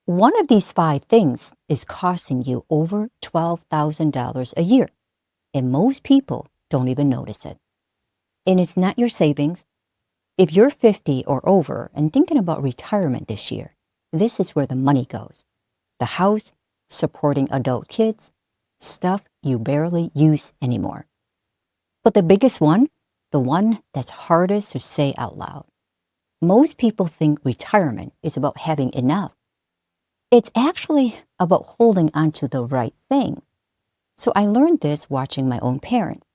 One of these five things is costing you over $12,000 a year, and most people don't even notice it. And it's not your savings. If you're 50 or over and thinking about retirement this year, this is where the money goes. The house, supporting adult kids, stuff you barely use anymore. But the biggest one, the one that's hardest to say out loud. Most people think retirement is about having enough. It's actually about holding on to the right thing. So I learned this watching my own parents.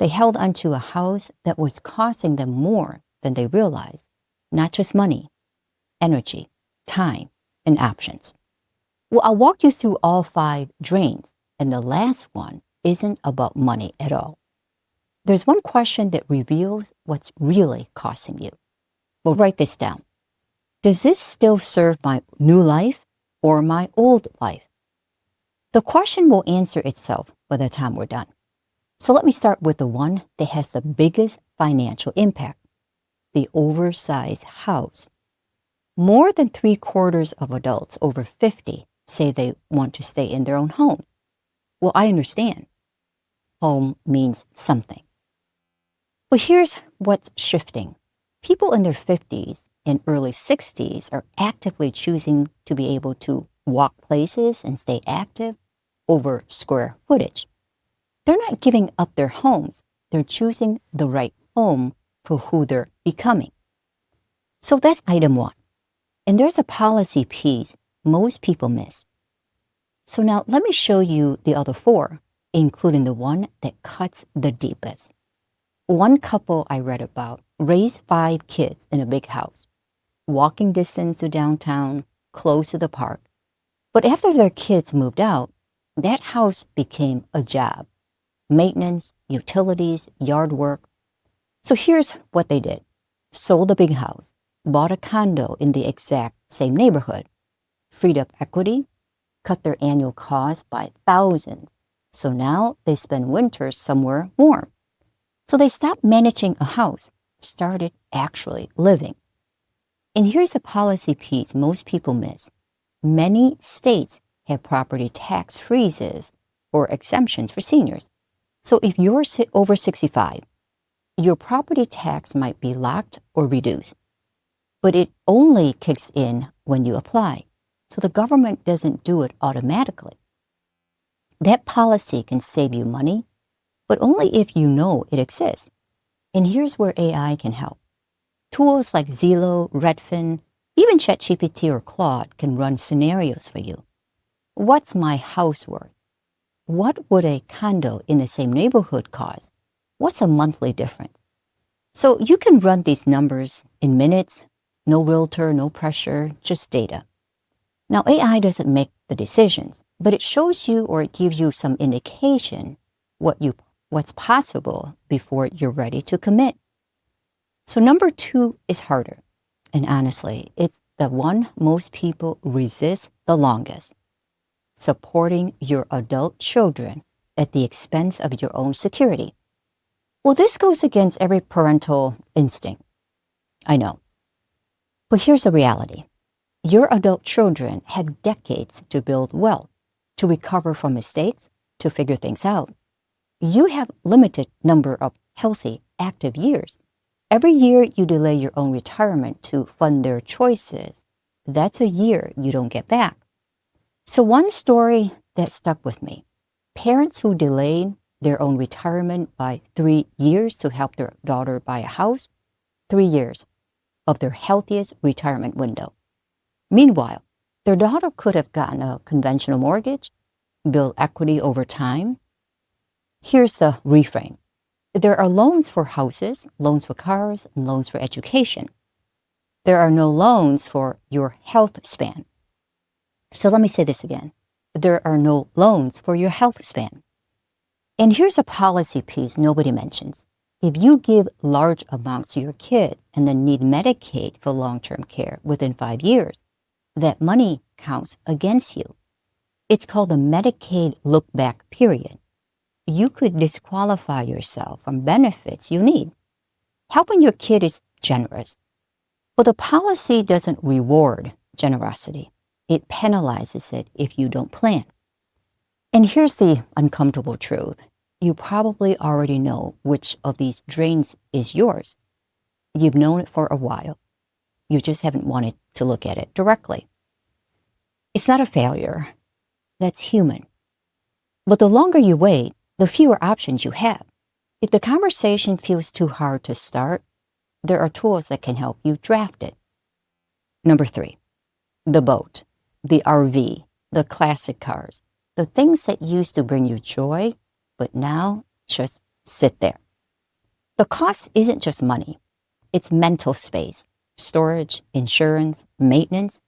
They held onto a house that was costing them more than they realized, not just money, energy, time, and options. Well, I'll walk you through all five drains, and the last one isn't about money at all. There's one question that reveals what's really costing you. Well, write this down. Does this still serve my new life or my old life? The question will answer itself by the time we're done. So let me start with the one that has the biggest financial impact, the oversized house. More than 3/4 of adults over 50 say they want to stay in their own home. Well, I understand. Home means something. But here's what's shifting. People in their 50s and early 60s are actively choosing to be able to walk places and stay active over square footage. They're not giving up their homes. They're choosing the right home for who they're becoming. So that's item one. And there's a policy piece most people miss. So now let me show you the other four, including the one that cuts the deepest. One couple I read about raised 5 kids in a big house, walking distance to downtown, close to the park. But after their kids moved out, that house became a job. Maintenance, utilities, yard work. So here's what they did. Sold a big house, bought a condo in the exact same neighborhood, freed up equity, cut their annual costs by thousands. So now they spend winters somewhere warm. So they stopped managing a house, started actually living. And here's a policy piece most people miss. Many states have property tax freezes or exemptions for seniors. So if you're over 65, your property tax might be locked or reduced. But it only kicks in when you apply. So the government doesn't do it automatically. That policy can save you money, but only if you know it exists. And here's where AI can help. Tools like Zillow, Redfin, even ChatGPT or Claude can run scenarios for you. What's my house worth? What would a condo in the same neighborhood cost? What's a monthly difference? So you can run these numbers in minutes, no realtor, no pressure, just data. Now, AI doesn't make the decisions, but it shows you or it gives you some indication what's possible before you're ready to commit. So number 2 is harder. And honestly, it's the one most people resist the longest. Supporting your adult children at the expense of your own security. Well, this goes against every parental instinct. I know. But here's the reality. Your adult children have decades to build wealth, to recover from mistakes, to figure things out. You have limited number of healthy, active years. Every year you delay your own retirement to fund their choices, that's a year you don't get back. So one story that stuck with me, parents who delayed their own retirement by 3 years to help their daughter buy a house, 3 years of their healthiest retirement window. Meanwhile, their daughter could have gotten a conventional mortgage, build equity over time. Here's the reframe. There are loans for houses, loans for cars, and loans for education. There are no loans for your health span. So let me say this again. There are no loans for your health span. And here's a policy piece nobody mentions. If you give large amounts to your kid and then need Medicaid for long-term care within 5 years, that money counts against you. It's called the Medicaid look-back period. You could disqualify yourself from benefits you need. Helping your kid is generous, but the policy doesn't reward generosity. It penalizes it if you don't plan. And here's the uncomfortable truth. You probably already know which of these drains is yours. You've known it for a while. You just haven't wanted to look at it directly. It's not a failure. That's human. But the longer you wait, the fewer options you have. If the conversation feels too hard to start, there are tools that can help you draft it. Number 3, the boat, the RV, the classic cars, the things that used to bring you joy, but now just sit there. The cost isn't just money. It's mental space, storage, insurance, maintenance.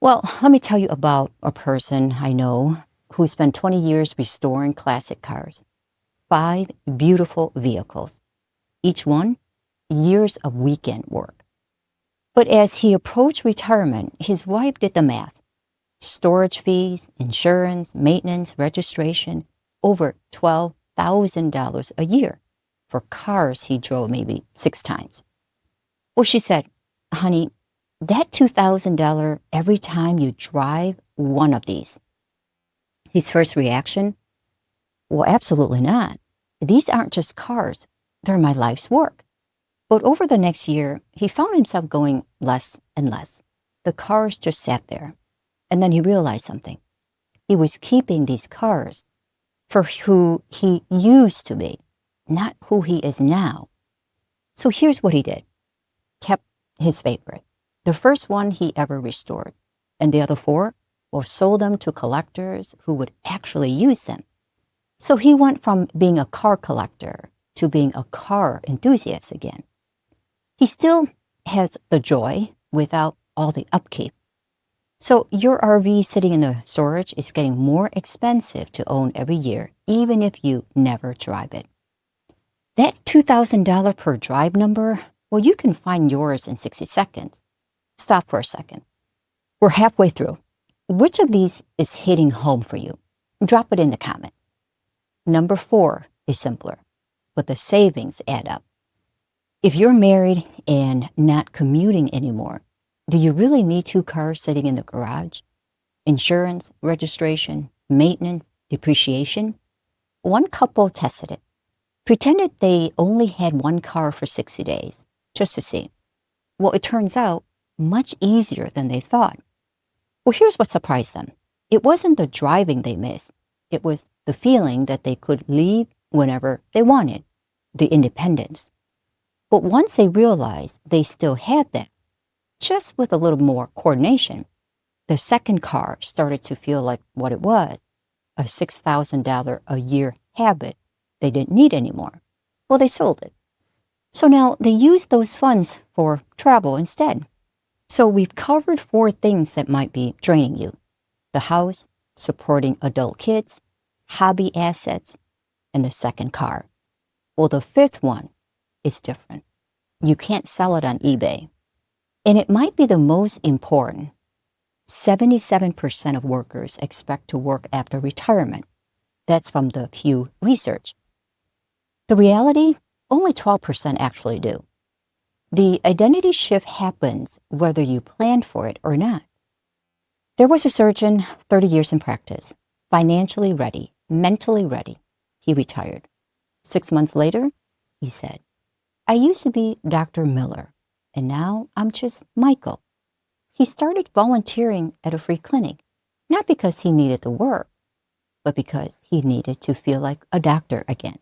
Well, let me tell you about a person I know who spent 20 years restoring classic cars. 5 beautiful vehicles, each one years of weekend work. But as he approached retirement, his wife did the math. Storage fees, insurance, maintenance, registration, over $12,000 a year for cars he drove maybe 6 times. Well, she said, honey, that $2,000 every time you drive one of these. His first reaction, well, absolutely not. These aren't just cars. They're my life's work. But over the next year, he found himself going less and less. The cars just sat there. And then he realized something. He was keeping these cars for who he used to be, not who he is now. So here's what he did. Kept his favorite. The first one he ever restored. And the other 4, well, sold them to collectors who would actually use them. So he went from being a car collector to being a car enthusiast again. He still has the joy without all the upkeep. So your RV sitting in the storage is getting more expensive to own every year, even if you never drive it. That $2,000 per drive number, well, you can find yours in 60 seconds. Stop for a second. We're halfway through. Which of these is hitting home for you? Drop it in the comment. Number 4 is simpler, but the savings add up. If you're married and not commuting anymore, do you really need 2 cars sitting in the garage? Insurance, registration, maintenance, depreciation? One couple tested it. Pretended they only had 1 car for 60 days, just to see. Well, it turns out much easier than they thought. Well, here's what surprised them. It wasn't the driving they missed. It was the feeling that they could leave whenever they wanted, the independence. But once they realized they still had that, just with a little more coordination, the second car started to feel like what it was, a $6,000 a year habit they didn't need anymore. Well, they sold it. So now they use those funds for travel instead. So we've covered 4 things that might be draining you. The house, supporting adult kids, hobby assets, and the second car. Well, the 5th one is different. You can't sell it on eBay. And it might be the most important. 77% of workers expect to work after retirement. That's from the Pew Research. The reality, only 12% actually do. The identity shift happens whether you planned for it or not. There was a surgeon, 30 years in practice, financially ready, mentally ready. He retired. 6 months later, he said, I used to be Dr. Miller, and now I'm just Michael. He started volunteering at a free clinic, not because he needed the work, but because he needed to feel like a doctor again.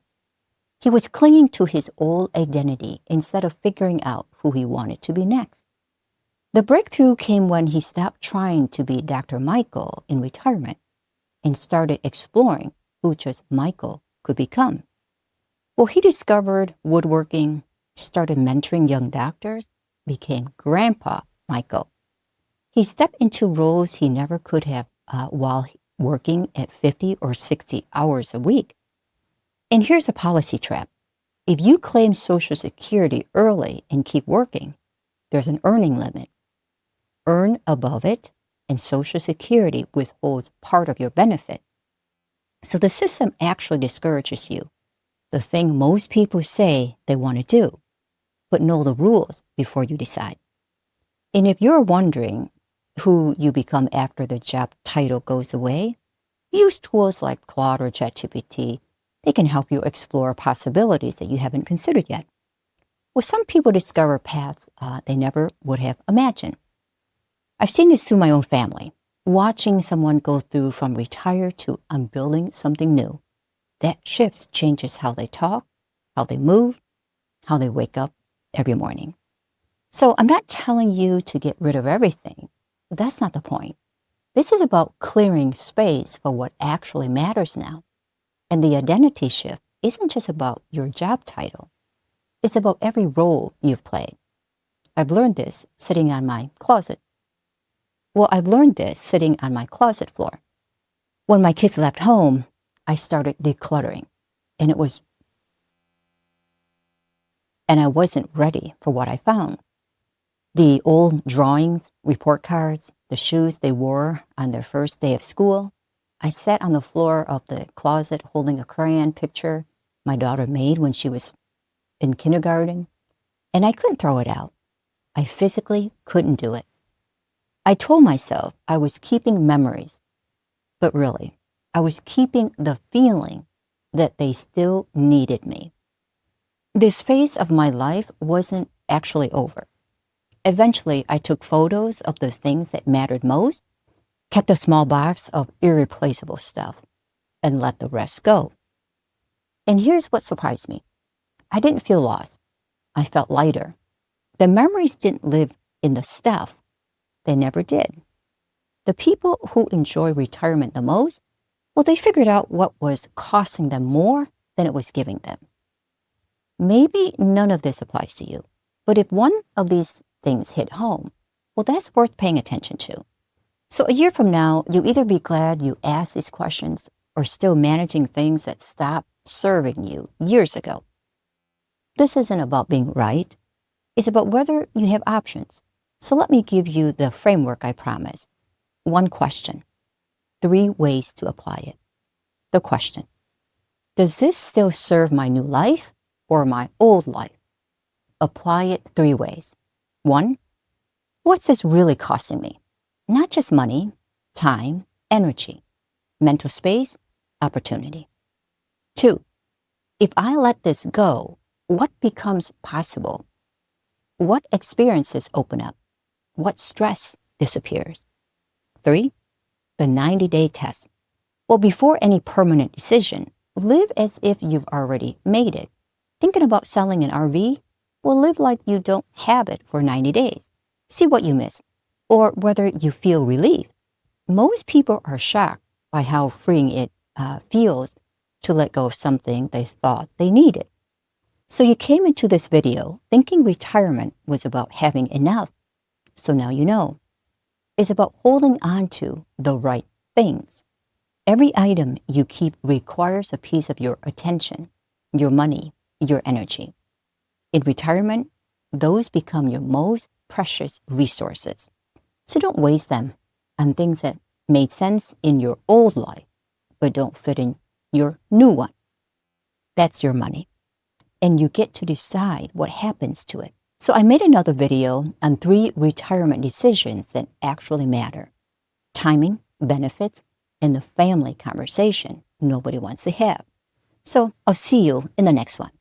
He was clinging to his old identity instead of figuring out who he wanted to be next. The breakthrough came when he stopped trying to be Dr. Michael in retirement and started exploring who just Michael could become. Well, he discovered woodworking, started mentoring young doctors, became Grandpa Michael. He stepped into roles he never could have while working at 50 or 60 hours a week. And here's a policy trap. If you claim Social Security early and keep working, there's an earning limit. Earn above it, and Social Security withholds part of your benefit. So the system actually discourages you, the thing most people say they want to do, but know the rules before you decide. And if you're wondering, who you become after the job title goes away, use tools like Claude or ChatGPT. They can help you explore possibilities that you haven't considered yet. Well, some people discover paths they never would have imagined. I've seen this through my own family. Watching someone go through from retire to I'm building something new. That shifts changes how they talk, how they move, how they wake up every morning. So I'm not telling you to get rid of everything. That's not the point. This is about clearing space for what actually matters now. And the identity shift isn't just about your job title. It's about every role you've played. I've learned this sitting on my closet. I've learned this sitting on my closet floor. When my kids left home, I started decluttering, and I wasn't ready for what I found. The old drawings, report cards, the shoes they wore on their first day of school. I sat on the floor of the closet holding a crayon picture my daughter made when she was in kindergarten, and I couldn't throw it out. I physically couldn't do it. I told myself I was keeping memories, but really, I was keeping the feeling that they still needed me. This phase of my life wasn't actually over. Eventually, I took photos of the things that mattered most, kept a small box of irreplaceable stuff, and let the rest go. And here's what surprised me. I didn't feel lost. I felt lighter. The memories didn't live in the stuff. They never did. The people who enjoy retirement the most, they figured out what was costing them more than it was giving them. Maybe none of this applies to you, but if one of these things hit home, that's worth paying attention to. So a year from now, you'll either be glad you asked these questions or still managing things that stopped serving you years ago. This isn't about being right. It's about whether you have options. So let me give you the framework I promised. One question, 3 ways to apply it. The question, does this still serve my new life or my old life? Apply it 3 ways. 1, what's this really costing me? Not just money, time, energy, mental space, opportunity. 2, if I let this go, what becomes possible? What experiences open up? What stress disappears? 3, the 90-day test. Before any permanent decision, live as if you've already made it. Thinking about selling an RV? Live like you don't have it for 90 days. See what you miss, or whether you feel relief. Most people are shocked by how freeing it feels to let go of something they thought they needed. So you came into this video thinking retirement was about having enough. So now you know. It's about holding on to the right things. Every item you keep requires a piece of your attention, your money, your energy. In retirement, those become your most precious resources. So don't waste them on things that made sense in your old life, but don't fit in your new one. That's your money. And you get to decide what happens to it. So I made another video on 3 retirement decisions that actually matter. Timing, benefits, and the family conversation nobody wants to have. So I'll see you in the next one.